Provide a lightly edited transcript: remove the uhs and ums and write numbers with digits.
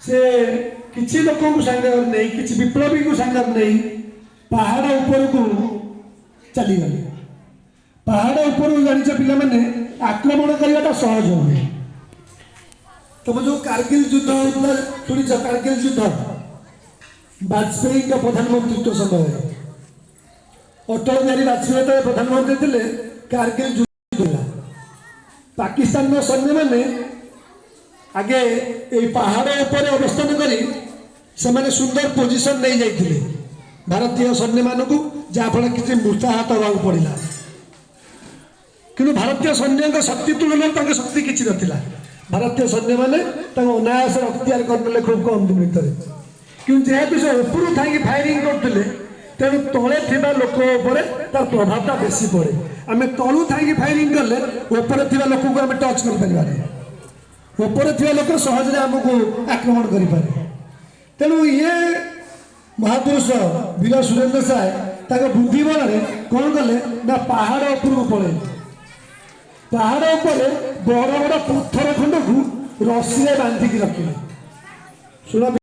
से किसी लोक सांगे नहीं किसी विप्लवी को सांगे नहीं पहाड़ ऊपर को चली गले पहाड़ ऊपर जानिछ पिला माने आक्रमण करवाटा सहज हुए तुम जो कारगिल युद्ध होता शुणिछ कारगिल युद्ध वाजपेयी का प्रधानमंत्रित्व समय अटल बिहारी वाजपेयी प्रधानमंत्री थे कारगिल युद्ध पाकिस्तान सैन्य मैंने आगे ये पहाड़ ऊपर अवस्थान करी से सुंदर पोजिशन नहीं जाइए भारतीय सैन्य मानक जहाँफल किसी मृताहत होगा पड़ा कि भारतीय सैन्य शक्ति तुलन शक्ति किसी नाला भारतीय सैन्य मैंने अनायास अख्तियार करने खूब कम दिन भितर कि जेहेतु से ऊपर थी फायरिंग करते तेणु तले थी लोक तार प्रभावटा बेसी पड़े आम तलू थी फायरिंग कले ऊपर थी लोक को आम टच कर ऊपर थी लोक सहजरे आमको आक्रमण करें तेणु ये महापुरुष वीर सुरेंद्र साय बुद्धि बल कौन कले ना पहाड़ उपरको पड़े पहाड़ उपर बड़ बड़ पत्थर खंड को रस्सी बांधिकी रखिले शुण